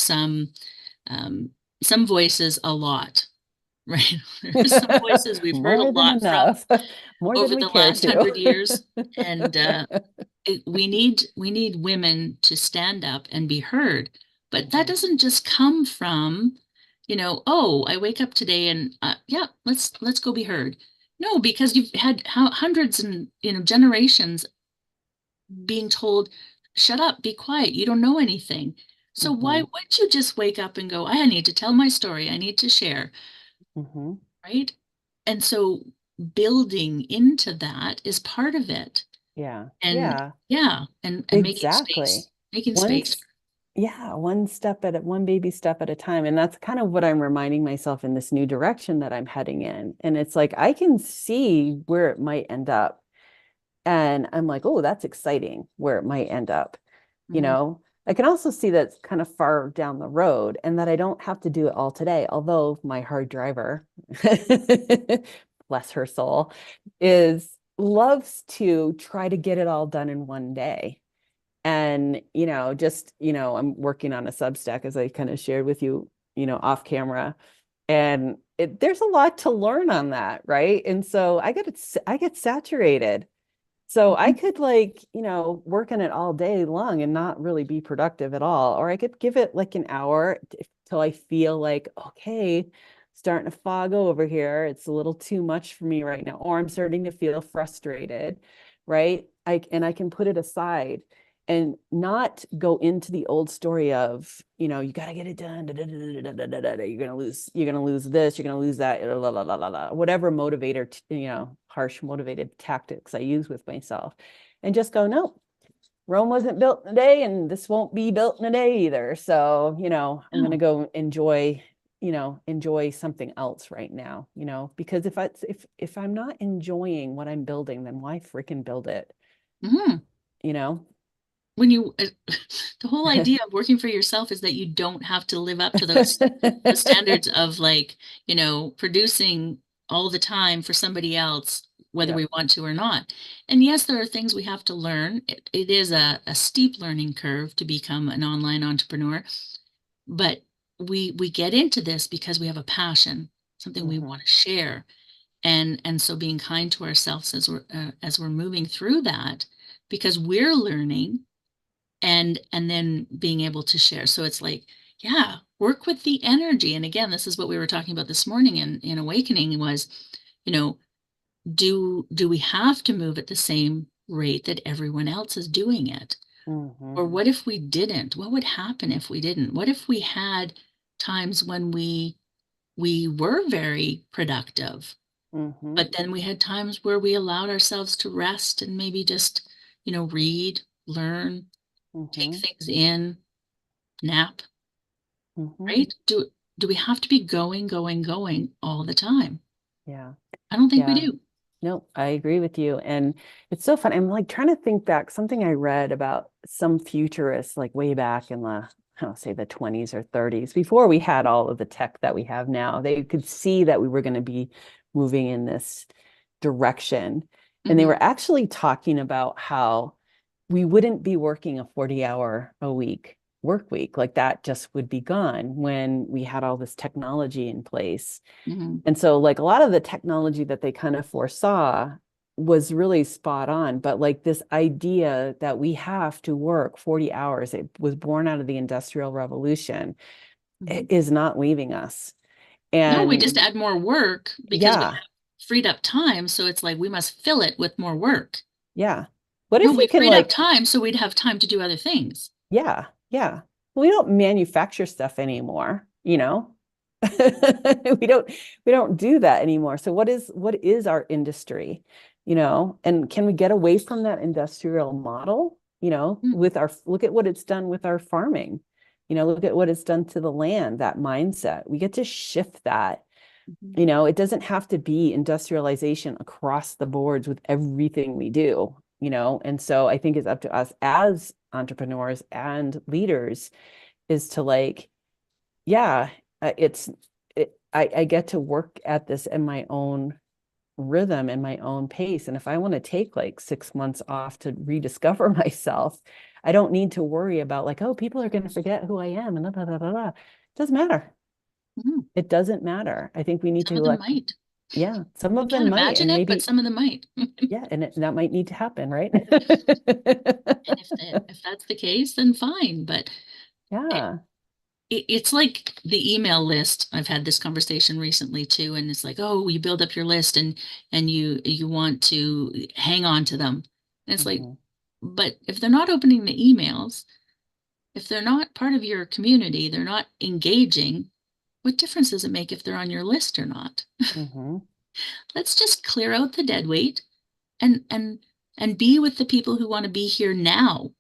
um, some voices a lot, right? There's some voices we've heard a More than lot from enough. More than over we the care last 100 years, to. and we need women to stand up and be heard. But that Mhm. doesn't just come from, oh, I wake up today and yeah, let's go be heard. No, because you've had hundreds and generations being told, shut up, be quiet, you don't know anything. So why Mhm. would you just wake up and go, I need to tell my story, I need to share, Mhm. right? And so building into that is part of it. Yeah. And Yeah. yeah, and making Exactly. space, making space. Once, yeah, one baby step at a time. And that's kind of what I'm reminding myself in this new direction that I'm heading in. And it's like I can see where it might end up. And I'm like, oh, that's exciting where it might end up. You Mhm. know, I can also see that's kind of far down the road and that I don't have to do it all today. Although my hard driver, bless her soul, is loves to try to get it all done in one day. And, I'm working on a Substack as I kind of shared with you, off camera. And there's a lot to learn on that, right? And so I get saturated. So I Mhm. could work on it all day long and not really be productive at all. Or I could give it like an hour till I feel like, okay, starting to fog over here. It's a little too much for me right now. Or I'm starting to feel frustrated, right? I can put it aside and not go into the old story of, you got to get it done. You're going to lose this, you're going to lose that, whatever motivator, harsh motivated tactics I use with myself, and just go, no, Rome wasn't built in a day and this won't be built in a day either. So, I'm going to No. go enjoy something else right now, because if I'm not enjoying what I'm building, then why freaking build it, Mhm. you know? When you the whole idea of working for yourself is that you don't have to live up to those standards of like, producing all the time for somebody else, whether Yep. we want to or not. And yes, there are things we have to learn. It is a steep learning curve to become an online entrepreneur, but we get into this because we have a passion, something we Mm-hmm. want to share. And so being kind to ourselves as we're moving through that, because we're learning and then being able to share. So it's like, yeah, work with the energy. And again, this is what we were talking about this morning in awakening was, you know, do we have to move at the same rate that everyone else is doing it? Mm-hmm. Or what if we didn't? What would happen if we didn't? What if we had times when we were very productive, Mm-hmm. but then we had times where we allowed ourselves to rest and maybe just, read, learn, take Mm-hmm. things in, nap, Mm-hmm. right? Do we have to be going, going, going all the time? Yeah. I don't think we Yeah. do. No, I agree with you. And it's so fun. I'm like trying to think back, something I read about some futurists like way back in I don't say the 20s or 30s, before we had all of the tech that we have now. They could see that we were going to be moving in this direction. And they Hmm. were actually talking about how we wouldn't be working a 40-hour a week work week. Like that just would be gone when we had all this technology in place. Hmm. And so, like, a lot of the technology that they kind of foresaw was really spot on. But like this idea that we have to work 40 hours, it was born out of the Industrial Revolution, Hmm. is not leaving us. No, we just And add more work because we yeah, have freed up time. So it's like we must fill it with more work. yeah. What No, if you we can, freed up like, time so we'd have time to do other things. yeah, yeah. We don't manufacture stuff anymore, we don't we don't do that anymore. So what is our industry, and can we get away from that industrial model, Mm. with our look at what it's done with our farming, look at what it's done to the land, that mindset. We get to shift that. Mhm. It doesn't have to be industrialization across the boards with everything we do, and so I think it's up to us as entrepreneurs and leaders is to like, yeah, it's I get to work at this in my own rhythm and my own pace. And if I want to take like 6 months off to rediscover myself, I don't need to worry about like, oh, people are going to forget who I am and blah, blah, blah, blah. It doesn't matter. Mhm. It doesn't matter. I think we need Some to of them like, might. yeah, some We of can't them might, imagine and it, but maybe, some of them might. yeah, and that might need to happen, right? And if that's the case, then fine. But it, Yeah. it's like the email list. I've had this conversation recently too, and it's like, oh, you build up your list and you want to hang on to them. And it's like, Mhm. but if they're not opening the emails, if they're not part of your community, they're not engaging, what difference does it make if they're on your list or not? Mhm. Let's just clear out the dead weight and and be with the people who want to be here now.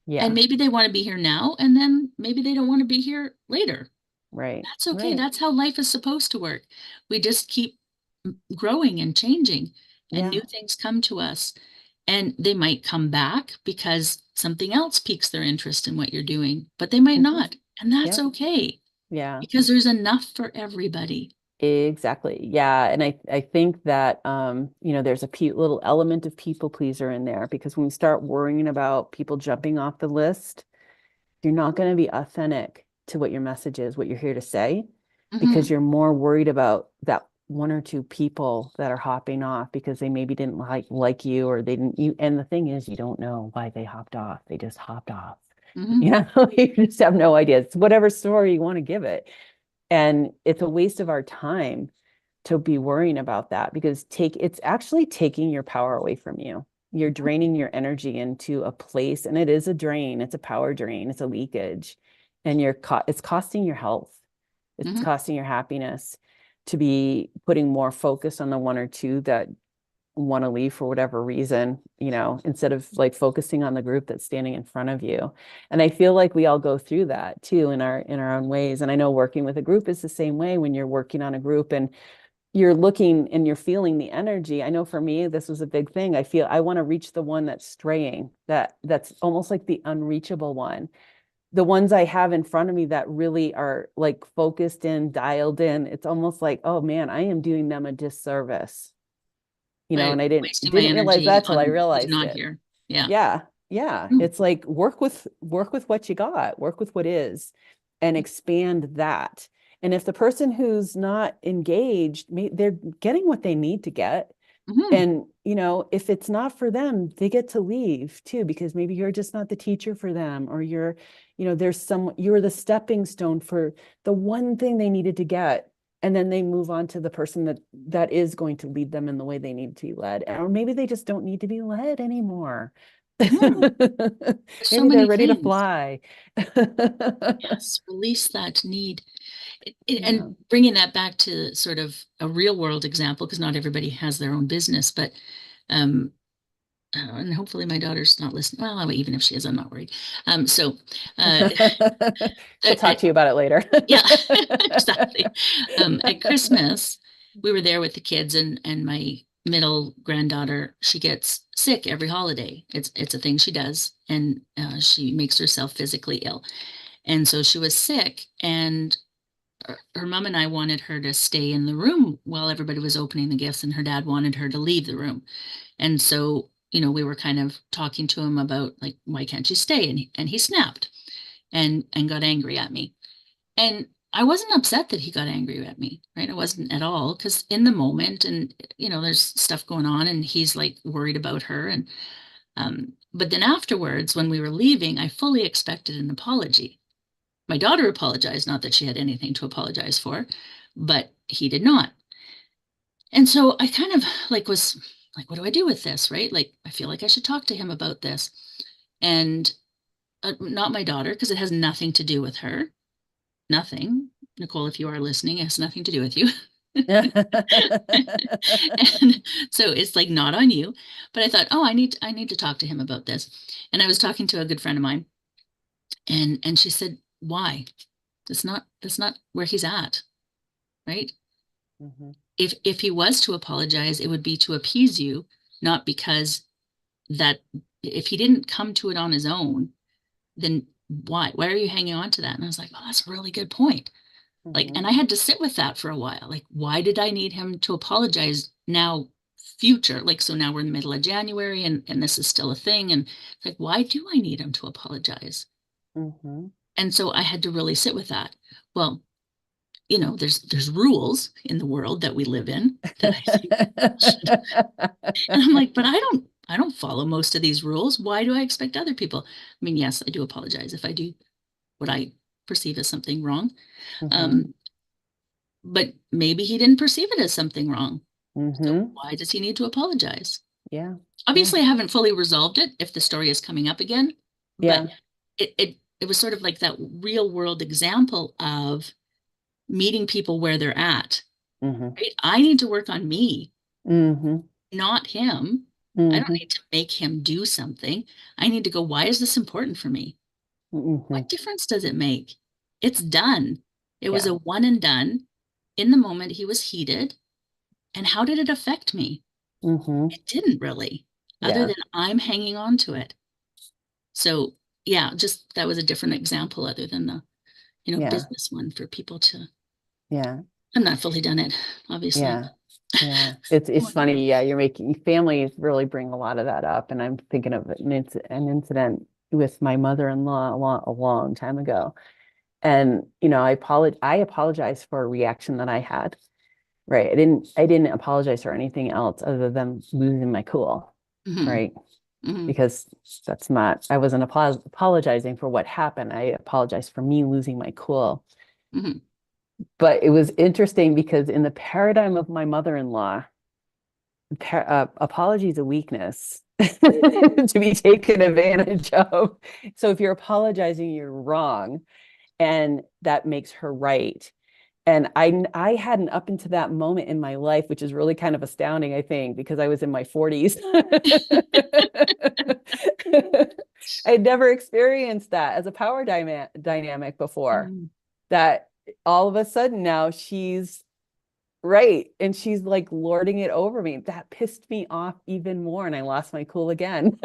And Yeah. maybe they want to be here now, and then maybe they don't want to be here later. Right. That's okay. Right. That's how life is supposed to work. We just keep growing and changing, and Yeah. new things come to us. And they might come back because something else piques their interest in what you're doing, but they might Hmm. not. And that's Yeah. okay Yeah. because there's enough for everybody. Exactly. Yeah. And I think that there's a little element of people pleaser in there because when we start worrying about people jumping off the list, you're not going to be authentic to what your message is, what you're here to say, because Hmm. you're more worried about that one or two people that are hopping off because they maybe didn't like you or they didn't you. And the thing is, you don't know why they hopped off. They just hopped off. Hmm. You know, you just have no idea. It's whatever story you want to give it. And it's a waste of our time to be worrying about that because it's actually taking your power away from you. You're draining your energy into a place, and it is a drain. It's a power drain. It's a leakage, and it's costing your health. It's Hmm. costing your happiness to be putting more focus on the one or two that want to leave for whatever reason, instead of like focusing on the group that's standing in front of you. And I feel like we all go through that too in our own ways. And I know working with a group is the same way when you're working on a group and you're looking and you're feeling the energy. I know for me, this was a big thing. I feel I want to reach the one that's straying, that's almost like the unreachable one. The ones I have in front of me that really are like focused in, dialed in, it's almost like, oh man, I am doing them a disservice. By And I didn't wasting my didn't realize energy that till I on who's realized not it. here. Yeah. Yeah. Yeah. Mm. It's like work with what you got, work with what is, and expand that. And if the person who's not engaged, they're getting what they need to get. Hmm. And, if it's not for them, they get to leave too, because maybe you're just not the teacher for them, or you're the stepping stone for the one thing they needed to get. And then they move on to the person that is going to lead them in the way they need to be led. Or maybe they just don't need to be led anymore. Hmm. There's so Maybe they're many ready to things. fly. Yes, release that need. And Yeah. bringing that back to sort of a real world example, because not everybody has their own business, but um, and hopefully my daughter's not listening. Well, even if she is, I'm not worried. So, uh, She'll talk at, to you about it later. yeah, exactly. At Christmas, we were there with the kids, and my middle granddaughter, she gets sick every holiday. It's a thing she does, and she makes herself physically ill. And so she was sick, and her mom and I wanted her to stay in the room while everybody was opening the gifts, and her dad wanted her to leave the room. And so, we were kind of talking to him about like, why can't you stay? And he snapped and got angry at me. And I wasn't upset that he got angry at me, right? I wasn't at all, because in the moment, and there's stuff going on, and he's like worried about her, and but then afterwards, when we were leaving, I fully expected an apology. My daughter apologized, not that she had anything to apologize for, but he did not. And so I kind of like was like, what do I do with this, right? Like, I feel like I should talk to him about this. And not my daughter, because it has nothing to do with her. Nothing. Nicole, if you are listening, it has nothing to do with you. And so it's like not on you. But I thought, oh, I need to talk to him about this. And I was talking to a good friend of mine, and she said, why? That's not where he's at, right? Mhm, If he was to apologize, it would be to appease you, not because that if he didn't come to it on his own, then why are you hanging on to that? And I was like, oh, that's a really good point. Like, mhm, and I had to sit with that for a while. Like, why did I need him to apologize now, future? Like, so now we're in the middle of January, and this is still a thing. And it's like, why do I need him to apologize? mhm. And so I had to really sit with that. Well, there's rules in the world that we live in that I think should. And I'm like, but I don't follow most of these rules. Why do I expect other people? I mean, yes, I do apologize if I do what I perceive as something wrong. Mhm, Um, but maybe he didn't perceive it as something wrong. So mhm. why does he need to apologize? Yeah, yeah, Obviously, I haven't fully resolved it if the story is coming up again, but yeah. it was sort of like that real world example of meeting people where they're at. Mhm, Right? I need to work on me, mhm, not him. I don't mhm, need to make him do something. I need to go, why is this important for me? What mhm. difference does it make? It's done. It was Yeah. a one and done. In the moment, he was heated. And how did it affect me? Mhm, It didn't really. other Yeah. than I'm hanging on to it. So yeah, just that was a different example other than the, Yeah. business one for people to, Yeah. I'm not fully done it, obviously. Yeah. Yeah. It's funny. Yeah, you're making families really bring a lot of that up. And I'm thinking of an incident with my mother-in-law a long time ago. And, I apologized for a reaction that I had. Right. I didn't apologize for anything else other than losing my cool. Hmm. Right. Hmm. Because I wasn't apologizing for what happened. I apologized for me losing my cool. Hmm. But it was interesting because in the paradigm of my mother-in-law, apology is a weakness to be taken advantage of. So if you're apologizing, you're wrong, and that makes her right. And I hadn't up into that moment in my life, which is really kind of astounding, I think, because I was in my 40s. I had never experienced that as a power dynamic before. Hmm. That all of a sudden now she's right. And she's like lording it over me. That pissed me off even more. And I lost my cool again.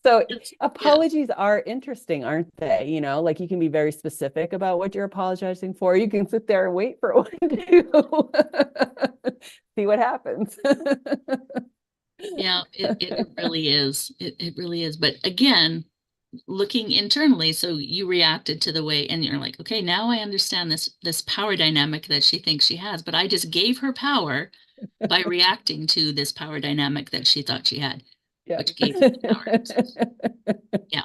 So Yeah. apologies are interesting, aren't they? Like you can be very specific about what you're apologizing for. You can sit there and wait for one to see what happens. Yeah, it really is. It really is. But again, looking internally, so you reacted to the way, and you're like, okay, now I understand this power dynamic that she thinks she has, but I just gave her power by reacting to this power dynamic that she thought she had, Yeah. which gave her the power. So, yeah.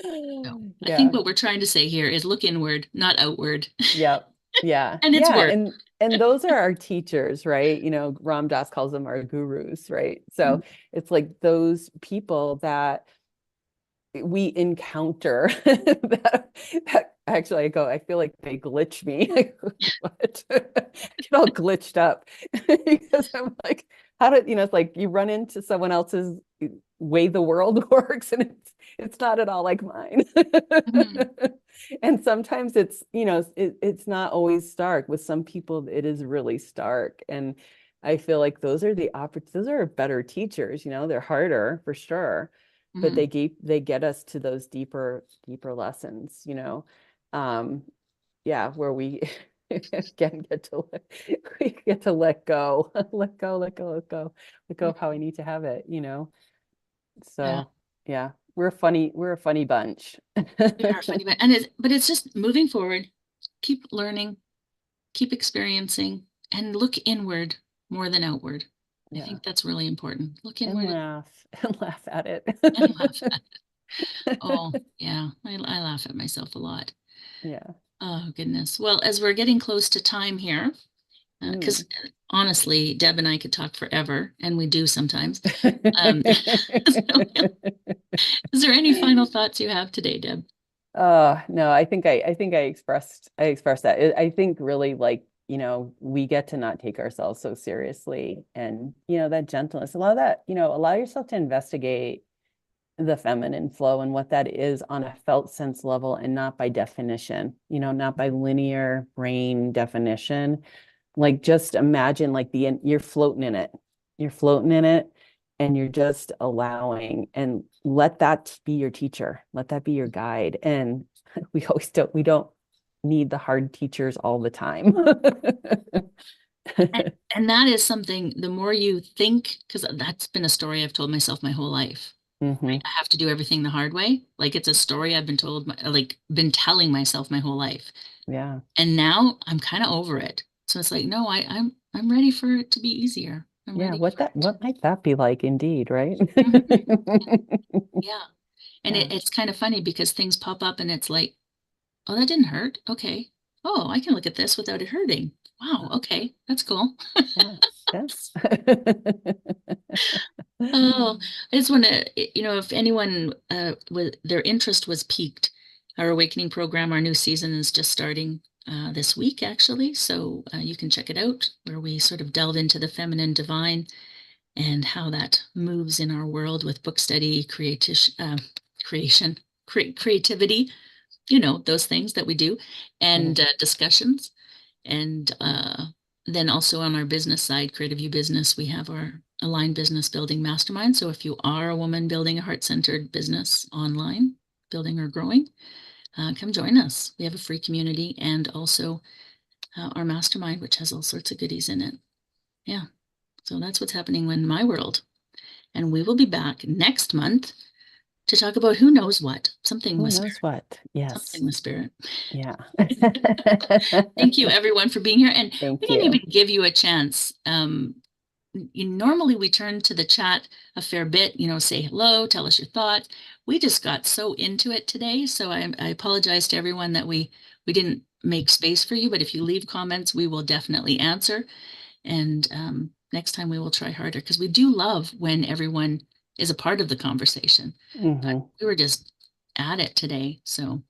So I think Yeah. what we're trying to say here is look inward, not outward. Yeah. Yeah. And it's Yeah. work. And those are our teachers, right? Ram Dass calls them our gurus, right? So it's like those people that we encounter that actually I feel like they glitch me. What? I get all glitched up because I'm like, how did it's like you run into someone else's way the world works and it's not at all like mine. Mhm. And sometimes it's not always stark. With some people it is really stark. And I feel like those are better teachers, they're harder for sure, but Mhm. they get us to those deeper lessons, um yeah, where we again we get to let go let go of how I need to have it, Yeah, so yeah, we're a funny bunch. we are funny, but it's just moving forward, keep learning, keep experiencing, and look inward more than outward. I Yeah, think that's really important. Look and inward laugh and laugh at and laugh it. at it. Oh, yeah, I laugh at myself a lot. Yeah. Oh, goodness. Well, as we're getting close to time here, because Mm. honestly, Deb and I could talk forever, and we do sometimes. Um, so, is there any final thoughts you have today, Deb? No, I think I expressed that. I think really like, we get to not take ourselves so seriously, and that gentleness, allow that, allow yourself to investigate the feminine flow and what that is on a felt sense level and not by definition, not by linear brain definition. Like just imagine like you're floating in it. You're floating in it and you're just allowing, and let that be your teacher. Let that be your guide. And we don't need the hard teachers all the time. And, and that is something, the more you think, because that's been a story I've told myself my whole life. Hmm. Right? I have to do everything the hard way. Like it's a story I've been told, like been telling myself my whole life. Yeah. And now I'm kind of over it. So it's like, no, I'm ready for it to be easier. I'm Yeah. ready What for that it to. what might that be like indeed, right? Mhm. Yeah. And Yeah. it's kind of funny because things pop up and it's like, oh, that didn't hurt. Okay. Oh, I can look at this without it hurting. Wow. Okay. That's cool. Yes. Yes. Oh, I just want to, if anyone their interest was piqued, our Awakening program, our new season is just starting this week, actually. So you can check it out, where we sort of delve into the feminine divine and how that moves in our world with book study, creation, creativity, those things that we do, and discussions. And then also on our business side, Creative You Business, we have our Aligned Business Building Mastermind. So if you are a woman building a heart-centered business online, building or growing, come join us. We have a free community and also our mastermind, which has all sorts of goodies in it. Yeah. So that's what's happening in my world. And we will be back next month to talk about who knows what, something Who with knows spirit, what? Yes. something with spirit. Yeah. Thank you, everyone, for being here. And we Thank didn't you. even give you a chance. Normally we turn to the chat a fair bit, say hello, tell us your thoughts. We just got so into it today. So I apologize to everyone that we didn't make space for you, but if you leave comments, we will definitely answer. And next time we will try harder because we do love when everyone is a part of the conversation. But Hmm. we were just at it today. So